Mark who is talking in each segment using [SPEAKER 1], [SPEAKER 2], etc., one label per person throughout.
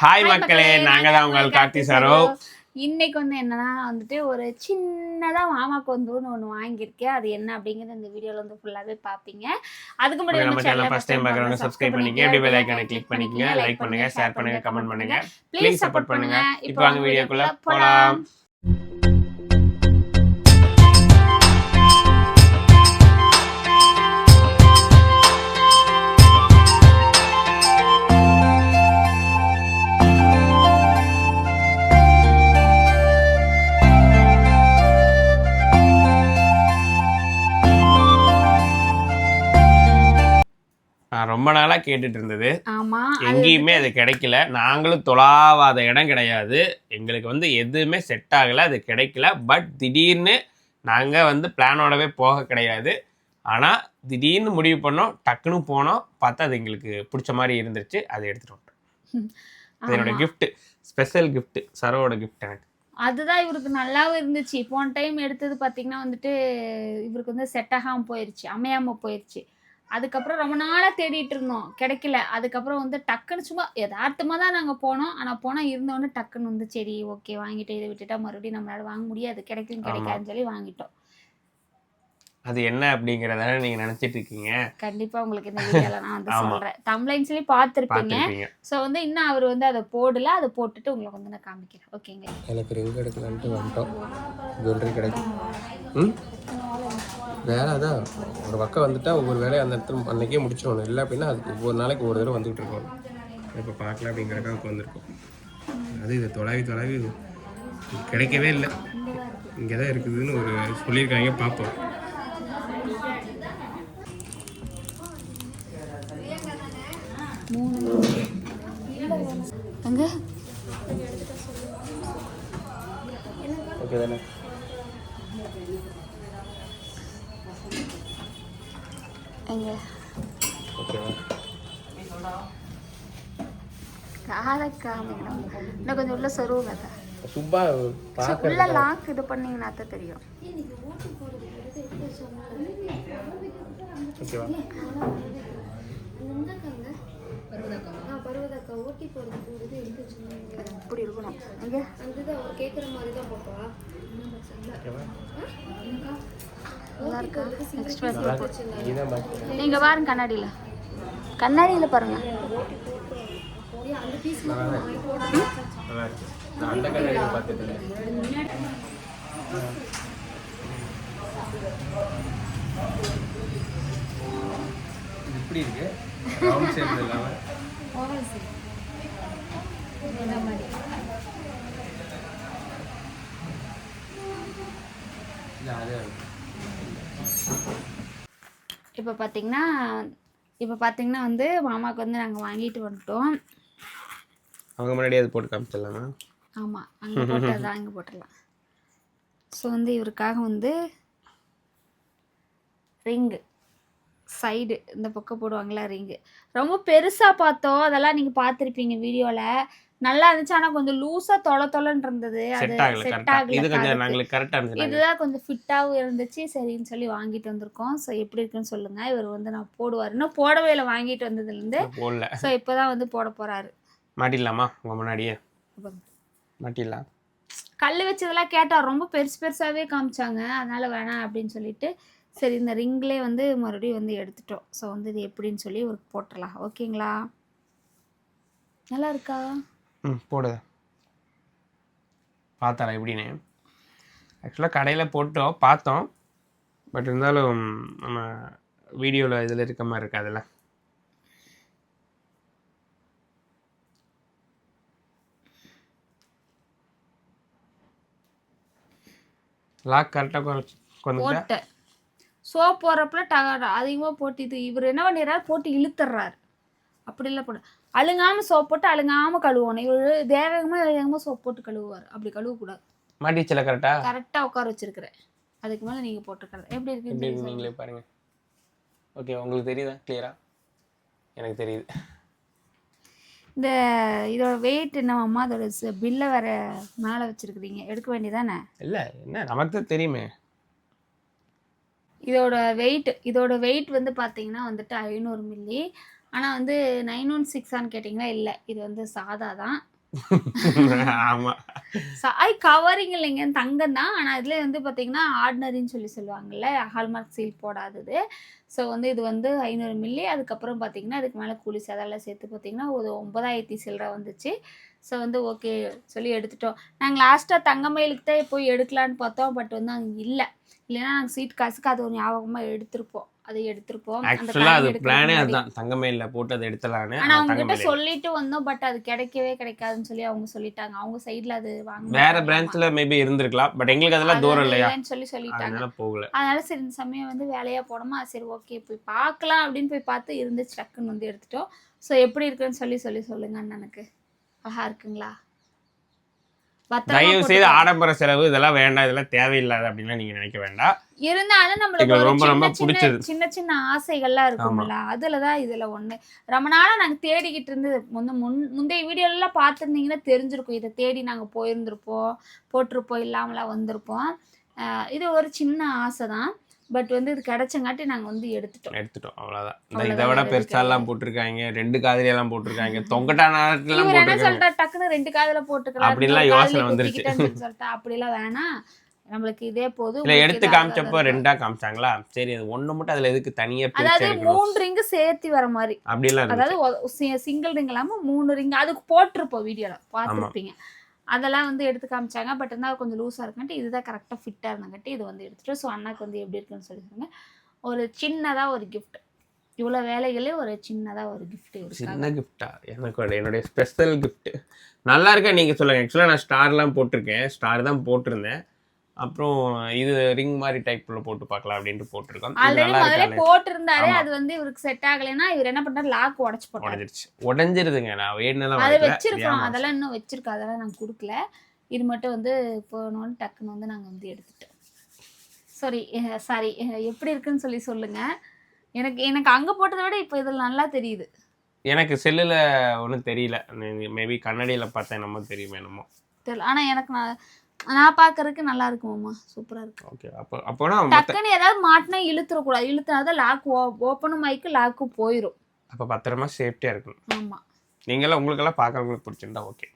[SPEAKER 1] Hi மக்களே, நாங்கள் தான் உங்கள் கார்த்தி சரோ.
[SPEAKER 2] இன்னைக்கு வந்து என்னன்னா வந்துட்டு ஒரு சின்னதாக மாமாக்கு வந்து ஒன்று வாங்கியிருக்கேன். அது என்ன அப்படிங்கிறது இந்த வீடியோவில் வந்து ஃபுல்லாகவே பார்ப்பீங்க. அதுக்கு முன்னாடி நம்ம சேனலை ஃபர்ஸ்ட் டைம் பார்க்குறவங்க சப்ஸ்கிரைப் பண்ணிக்கங்க, அப்படியே பெல் ஐகானை கிளிக் பண்ணிக்கங்க, லைக் பண்ணுங்க, ஷேர் பண்ணுங்க, கமெண்ட் பண்ணுங்க, ப்ளீஸ் சப்போர்ட் பண்ணுங்க. இப்போ வாங்க வீடியோக்குள்ள போலாம். ரொம்ப நாளா கேட்டுட்டு இருந்தது, எங்கேயுமே அது கிடைக்கல. நாங்களும் தொலாவாத இடம் கிடையாது, எங்களுக்கு வந்து எதுவுமே செட் ஆகல, அது கிடைக்கல. பட் திடீர்னு நாங்கள் வந்து பிளானோடவே போக கிடையாது. ஆனால் திடீர்னு முடிவு பண்ணோம், டக்குன்னு போனோம், பார்த்தா அது எங்களுக்கு பிடிச்ச மாதிரி இருந்துச்சு, அதை எடுத்துகிட்டு வந்துட்டோம். அது என்னோட கிஃப்ட், ஸ்பெஷல் கிஃப்ட், சரோவோட கிஃப்ட் எனக்கு. அதுதான் இவருக்கு நல்லாவும் இருந்துச்சு. போன டைம் எடுத்தது பார்த்தீங்கன்னா வந்துட்டு இவருக்கு வந்து செட் ஆகாமல் போயிடுச்சு, அமையாமல் போயிடுச்சு. அதுக்கப்புறம் ரொம்ப நாளாக தேடிட்டு இருந்தோம், கிடைக்கல. அதுக்கப்புறம் வந்து டக்குன்னு சும்மா யதார்த்தமாக தான் நாங்கள் போனோம். ஆனால் போனால் இருந்தோன்னு டக்குன்னு வந்து சரி ஓகே வாங்கிட்டு இதை விட்டுட்டா மறுபடியும் நம்மளால வாங்க முடியாது, கிடைக்காதுன்னு சொல்லி வாங்கிட்டோம்.
[SPEAKER 1] அது என்ன அப்படிங்கிறத நீங்க நினைச்சிட்டு இருக்கீங்க.
[SPEAKER 2] கண்டிப்பா உங்களுக்கு இந்த வீடியோல நான் வந்து சொல்றேன். தம்ப்லைன்ஸ்லயே பார்த்திருப்பீங்க. சோ வந்து இன்னும் அவர் வந்து அதை போடல, அதை போட்டுட்டு உங்களுக்கு வந்து நான் காமிக்கிறேன். ஓகேங்க.
[SPEAKER 1] எனக்கு ரிங் எடுக்கலான்ட்டு வந்துட்டோம். ஜுவல்லரி கிடைக்கும். வேலை அதான் ஒரு பக்கம் வந்துட்டா ஒவ்வொரு வேலையை அந்த இடத்துல அன்னைக்கே முடிச்சிடணும். இல்லை அப்படின்னா அது ஒவ்வொரு நாளைக்கு ஒரு தடவை வந்துகிட்டு இருக்கோம். இப்போ பார்க்கலாம் அப்படிங்கிறக்காக வந்திருக்கோம். அது இது தொலைவி கிடைக்கவே இல்லை, இங்கே தான் இருக்குதுன்னு ஒரு சொல்லியிருக்காங்க, பார்ப்போம். ஓகே தானே?
[SPEAKER 2] இன்னும் கொஞ்சம் உள்ள சொருவுங்க.
[SPEAKER 1] சுப்பா
[SPEAKER 2] உள்ள லாக் இது பண்ணீங்கன்னா தான் தெரியும்.
[SPEAKER 1] ஓகேவா?
[SPEAKER 2] இப்படி இருக்கணும். நீங்க பாருங்க கண்ணாடியில பாருங்க.
[SPEAKER 1] இப்படி இருக்கு, ரவுண்ட் ஷேப் இல்லாம
[SPEAKER 2] இப்போ பார்த்தீங்கன்னா வந்து மாமாவுக்கு வந்து நாங்கள் வாங்கிட்டு வந்துட்டோம்.
[SPEAKER 1] அவங்க முன்னாடி அது போட்டு காமிச்சிடலாமா?
[SPEAKER 2] ஆமாம், அங்கே போட்டுடலாம், அங்கே போட்டுடலாம். ஸோ வந்து இவருக்காக வந்து ரிங்கு சைடு இந்த பக்கம் போடுவாங்களா ரிங்கு, ரொம்ப பெருசாக பார்த்தோம். அதெல்லாம் நீங்கள் பார்த்துருப்பீங்க வீடியோவில். நல்லா இருந்துச்சு, ஆனால் கொஞ்சம் லூஸாக தொலைன்னு இருந்தது. அது செட் ஆகல. இதுதான் கொஞ்சம் ஃபிட்டாகவும் இருந்துச்சு. சரின்னு சொல்லி வாங்கிட்டு வந்திருக்கோம். ஸோ எப்படி இருக்குன்னு சொல்லுங்க. இவர் வந்து நான் போடுவார், இன்னும் போடவே இல்லை, வாங்கிட்டு வந்ததுலேருந்து. ஸோ இப்போதான் வந்து போட போறாரு.
[SPEAKER 1] மாட்டிடலாமா? உங்க முன்னாடியே மாட்டிடலாம்.
[SPEAKER 2] கல் வச்சதெல்லாம் கேட்டால் ரொம்ப பெருசாகவே காமிச்சாங்க, அதனால வேணாம் அப்படின்னு சொல்லிட்டு சரி இந்த ரிங்லேயே வந்து மறுபடியும் வந்து எடுத்துட்டோம். ஸோ வந்து இது எப்படின்னு சொல்லி ஒரு போட்டுடலாம். ஓகேங்களா? நல்லா இருக்கா?
[SPEAKER 1] போடு, பார்த்தா எப்படின்னு. ஆக்சுவலாக கடையில் போட்டோம், பார்த்தோம். பட் இருந்தாலும் நம்ம வீடியோவில் இதில் இருக்க மாதிரி இருக்காதுல்ல. லாக் கரெக்டாக
[SPEAKER 2] போட்டேன். சோப் போடுறப்பல அதிகமாக போட்டு இது இவர் என்ன பண்ணிடுறாரு, போட்டு இழுத்துறாரு. அப்படி இல்லை போட அழுங்காமல் சோப் போட்டு அழுங்காமல் கழுவணும். இவர் வேகமாக சோப் போட்டு கழுவுவார். அப்படி கழுவக்கூடாது.
[SPEAKER 1] மாட்டிச்சல கரெக்டாக
[SPEAKER 2] உட்கார வச்சிருக்கிறேன். அதுக்கு மேலே நீங்கள் போட்டுக்கிறது எப்படி இருக்கு
[SPEAKER 1] நீங்களே பாருங்கள். ஓகே, உங்களுக்கு தெரியுதா கிளியரா? எனக்கு தெரியுது.
[SPEAKER 2] இந்த இதோட வெயிட் என்னம்மா, அதோட பில்லை வேற மேலே வச்சிருக்கிறீங்க, எடுக்க வேண்டியதானே?
[SPEAKER 1] இல்லை, என்ன நமக்கு தான் தெரியுமே.
[SPEAKER 2] இதோட வெயிட் வந்து பார்த்தீங்கன்னா வந்துட்டு 500 மில்லி.
[SPEAKER 3] ஆனால் வந்து 916 கேட்டிங்கன்னா இல்லை, இது வந்து சாதா தான்.
[SPEAKER 2] ஆமா
[SPEAKER 3] கவரிங் இல்லைங்க, தங்கம் தான். ஆனால் இதில் வந்து பார்த்தீங்கன்னா ஆர்டினரின்னு சொல்லுவாங்கல்ல, ஹால்மார்க் சீல் போடாதது. ஸோ வந்து இது வந்து 500 மில்லி. அதுக்கப்புறம் பார்த்தீங்கன்னா அதுக்கு மேலே கூலி அதெல்லாம் சேர்த்து பார்த்தீங்கன்னா ஒரு 9000 சில்லரை வந்துச்சு. ஸோ வந்து ஓகே சொல்லி எடுத்துட்டோம். நாங்கள் லாஸ்ட்டாக தங்கமயிலுக்கு தான் போய் எடுக்கலான்னு பார்த்தோம். பட் வந்து அங்கே இல்லை. இல்லைன்னா நாங்கள் சீட் காசுக்கு அது ஒரு ஞாபகமாக எடுத்திருப்போம். அதை எடுத்திருப்போம்.
[SPEAKER 2] ஆக்சுவலா அது பிளானே அதுதான், தங்கமயில்ல போட்டு அதை எடுத்துலான்னு.
[SPEAKER 3] ஆனா அவங்க கிட்ட சொல்லிட்டு வந்தோம். பட் அது கிடைக்காதுன்னு சொல்லி அவங்க சொல்லிட்டாங்க. அவங்க சைடுல அது வாங்க
[SPEAKER 2] வேற பிரான்ச்ல மேபி இருந்திருக்கலாம். பட் எங்களுக்கு அதெல்லாம் தூரம் இல்லையா
[SPEAKER 3] சொல்லிட்டாங்க.
[SPEAKER 2] அதனால போகல.
[SPEAKER 3] அதனால சரி இந்த சமயம் வந்து வேலையா போனோமா, சரி ஓகே போய் பார்க்கலாம் அப்படின்னு போய் பார்த்து இருந்துச்சு. டக்குன்னு வந்து எடுத்துட்டோம். ஸோ எப்படி இருக்குன்னு சொல்லுங்க அண்ணனுக்கு. அழகா இருக்குங்களா?
[SPEAKER 2] தயவு செய்து ஆடம்பர செலவு இதெல்லாம் வேண்டாம், இதெல்லாம் தேவையில்லாத அப்படின்லாம் நீங்க நினைக்க வேண்டாம்.
[SPEAKER 3] இருந்தாலும் நம்மளுக்கு
[SPEAKER 2] ரொம்ப பிடிச்சது
[SPEAKER 3] சின்ன சின்ன ஆசைகள்லாம் இருக்கும்ல, அதுலதான் இதுல ஒண்ணு. ரொம்ப நாளா நாங்க தேடிக்கிட்டு இருந்தது. முந்தைய வீடியோ எல்லாம் பார்த்துருந்தீங்கன்னா தெரிஞ்சிருக்கும். இதை தேடி நாங்க போயிருந்திருப்போம், போட்டிருப்போம், இல்லாமலாம் வந்திருப்போம். இது ஒரு சின்ன ஆசை தான். பட் வந்து இது கிடைச்சங்காட்டி நாங்க வந்து எடுத்துட்டோம்.
[SPEAKER 2] அவ்வளவுதான். இதை விட பெருசாலாம் போட்டிருக்காங்க, 2 காதுல எல்லாம் போட்டிருக்காங்க, தொங்கட்டா நாட்டுல
[SPEAKER 3] போட்டிருக்காங்க. டக்குன்னு 2 காதுல போட்டுக்கலாம்
[SPEAKER 2] அப்படிலாம் யோசனை வந்துருச்சு.
[SPEAKER 3] சொல்லிட்டா அப்படிலாம் வேணாம், நம்மளுக்கு இதே போதும்.
[SPEAKER 2] இல்ல எடுத்து காமிச்சப்போ 2ஆ காமிச்சாங்களா, சரி அது ஒண்ணு மட்டும் அதுல எதுக்கு தனியா பிரிச்சு
[SPEAKER 3] அதாவது
[SPEAKER 2] எடுக்கணும்,
[SPEAKER 3] 3 ரிங் சேர்த்து வர மாதிரி
[SPEAKER 2] அப்படிலாம்
[SPEAKER 3] அதாவது சிங்கிள் ரிங் இல்லாம 3 ரிங் அதுக்கு போட்டிருப்போம். வீடியோல பார்த்துருப்பீங்க. அதெல்லாம் வந்து எடுத்து காமிச்சாங்க. பட் இருந்தால் கொஞ்சம் லூஸாக இருக்குன்ட்டு இதுதான் கரெக்டாக ஃபிட்டாக இருந்தாங்கட்டு இது வந்து எடுத்துகிட்டு. ஸோ அண்ணாக்கு வந்து எப்படி இருக்குன்னு சொல்லியிருக்காங்க. ஒரு சின்னதாக ஒரு கிஃப்ட், இவ்வளோ வேலைகளே ஒரு சின்னதாக ஒரு கிஃப்ட்.
[SPEAKER 2] சின்ன கிஃப்டா? எனக்கு என்னுடைய ஸ்பெஷல் கிஃப்ட். நல்லா இருக்கா நீங்கள் சொல்லுங்கள். ஆக்சுவலாக நான் ஸ்டார்லாம் போட்டிருக்கேன், ஸ்டார் தான் போட்டிருந்தேன். அப்புறம் இது ரிங் மாதிரி டைப்ல போட்டு பார்க்கலாம் அப்படின்ட்டு போட்டிருக்கோம்.
[SPEAKER 3] ஆல்ரெடி முதல்ல போட்டிருந்தாரு. அது வந்து இவருக்கு செட் ஆகலைன்னா இவர் என்ன பண்ணாரு, லாக்
[SPEAKER 2] உடைஞ்சிருதுங்க. நான் வேணும்னா
[SPEAKER 3] அதை வச்சிருக்கோம், அதெல்லாம் இன்னும் வச்சிருக்கோம், அதெல்லாம் நாங்கள் கொடுக்கல. இது மட்டும் வந்து போனோன்னு டக்குன்னு வந்து நாங்கள் வந்து எடுத்துட்டோம். சாரி எப்படி இருக்குன்னு சொல்லுங்க. எனக்கு அங்கே போட்டதை விட இப்போ இதில் நல்லா தெரியுது.
[SPEAKER 2] எனக்கு செல்லுல ஒன்றும் தெரியல, மேபி கண்ணாடியில் பார்த்தேன் நம்ம தெரியுமே என்னமோ
[SPEAKER 3] தெரியல. ஆனால் எனக்கு நான் பார்க்கறதுக்கு நல்லா இருக்குமாம்மா, சூப்பராக இருக்கு.
[SPEAKER 2] ஓகே. அப்போனா
[SPEAKER 3] டக்குன்னு ஏதாவது மாட்டினா இழுத்துறக்கூடாது, இழுத்துனாதான் லாக் ஓப்பனும் ஆயிக்கு லாக்கும் போயிடும்.
[SPEAKER 2] அப்போ பத்திரமா சேஃப்டியாக இருக்கணும்.
[SPEAKER 3] ஆமாம்.
[SPEAKER 2] நீங்களாம் உங்களுக்கெல்லாம் பார்க்கறவங்களுக்கு பிடிச்சிருந்தா ஓகே.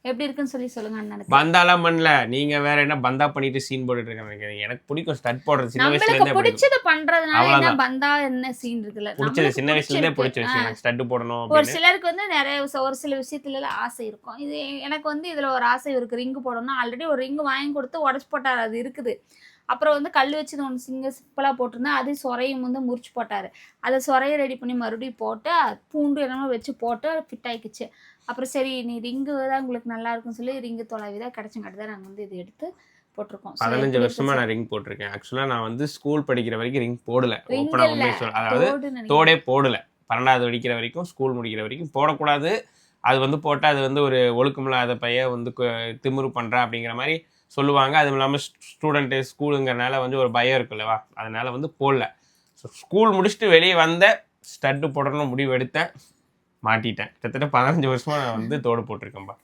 [SPEAKER 3] எப்படி இருக்குன்னு சொல்லுங்க அண்ணனுக்கு.
[SPEAKER 2] பந்தாலாம் பண்ணல, நீங்க வேற என்ன பந்தா பண்ணிட்டு சீன் போட்டுட்டு இருக்கீங்க. எனக்கு பிடிக்கும் ஸ்டட் போடுறது, சின்ன வயசுல இருந்தே
[SPEAKER 3] பிடிச்சது பண்றதுனால என்ன பந்தா என்ன சீன் இருக்குல்ல,
[SPEAKER 2] பிடிச்சது சின்ன வயசுல இருந்தே பிடிச்ச விஷயம் எனக்கு ஸ்டட் போடணும்.
[SPEAKER 3] ஒரு சிலருக்கு வந்து நிறைய ஒரு சில விஷயத்துல ஆசை இருக்கும். இது எனக்கு வந்து இதுல ஒரு ஆசை இருக்கு, ரிங் போடணும். ஆல்ரெடி ஒரு ரிங் வாங்கி கொடுத்து உடச்சு போட்டாரு, அது இருக்குது. அப்புறம் வந்து கல் வச்சு ஒன்று சிம்பிளாக போட்டிருந்தா அது சொரையும் வந்து முறிச்சு போட்டார். அதை சொரையை ரெடி பண்ணி மறுபடியும் போட்டு பூண்டு என்னமோ வச்சு போட்டு ஃபிட் ஆகிக்குச்சு. அப்புறம் சரி நீ ரிங்கு தான் உங்களுக்கு நல்லா இருக்குன்னு சொல்லி ரிங்கு தொலைவிதான் கிடைச்சங்காட்டி தான் நாங்கள் வந்து இது எடுத்து போட்டிருக்கோம்.
[SPEAKER 2] 15 வருஷமா நான் ரிங் போட்டிருக்கேன். ஆக்சுவலாக நான் வந்து ஸ்கூல் படிக்கிற வரைக்கும் ரிங் போடல, ஓப்பனாக உண்மை சொல்ல, அதாவது தோடே போடல. 12வது படிக்கிற வரைக்கும், ஸ்கூல் முடிக்கிற வரைக்கும் போடக்கூடாது. அது வந்து போட்டால் அது வந்து ஒரு ஒழுக்கமில்லாத பையன் வந்து திமிரு பண்ணுறான் அப்படிங்கிற மாதிரி சொல்லுவாங்க. அதுவும் இல்லாமல் ஸ்டூடெண்ட்டு ஸ்கூலுங்கிறனால வந்து ஒரு பயம் இருக்குல்லவா, அதனால வந்து போடல. ஸோ ஸ்கூல் முடிச்சுட்டு வெளியே வந்த ஸ்டட்டு போடணும் முடிவு எடுத்தேன், மாட்டிட்டேன். கிட்டத்தட்ட 15 வருஷமா நான் வந்து தோடு போட்டிருக்கேன்ப்பா.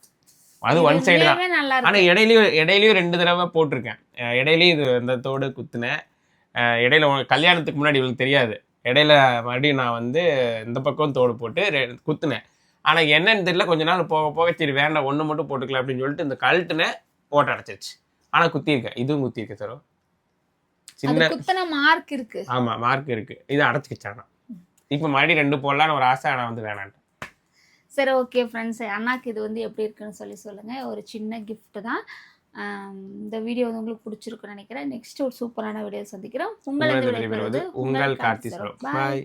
[SPEAKER 2] அது ஒன் சைடு தான். ஆனால் இடையிலையும் 2 தடவை போட்டிருக்கேன். இடையிலையும் இது இந்த தோடு குத்துனேன். இடையில கல்யாணத்துக்கு முன்னாடி இவங்களுக்கு தெரியாது, இடையில மறுபடியும் நான் வந்து இந்த பக்கம் தோடு போட்டு குத்துனேன். ஆனால் என்னன்னு தெரியல, கொஞ்ச நாள் போக போக சரி வேண்டாம் ஒன்று மட்டும் போட்டுக்கலாம் அப்படின்னு சொல்லிட்டு இந்த கழட்டுனேன், ஓட்ட அடைச்சிருச்சு. ஆனால் குத்திருக்கேன், இதுவும் குத்திருக்கேன் சார். சின்ன
[SPEAKER 3] மார்க் இருக்கு.
[SPEAKER 2] ஆமா மார்க் இருக்கு, இது அடைச்சிக்கிச்சானா. இப்போ மறுபடியும் 2 போடலான்னு ஒரு ஆசை, ஆனால் வந்து வேணான்ட்டு.
[SPEAKER 3] சரி ஓகே ஃப்ரெண்ட்ஸ், அண்ணாக்கு இது வந்து எப்படி இருக்குன்னு சொல்லுங்க. ஒரு சின்ன கிஃப்ட் தான். இந்த வீடியோ வந்து உங்களுக்கு பிடிச்சிருக்குன்னு நினைக்கிறேன். நெக்ஸ்ட் ஒரு சூப்பரான வீடியோ சந்திக்கிறோம். உங்கள் கார்த்தி. பாய்.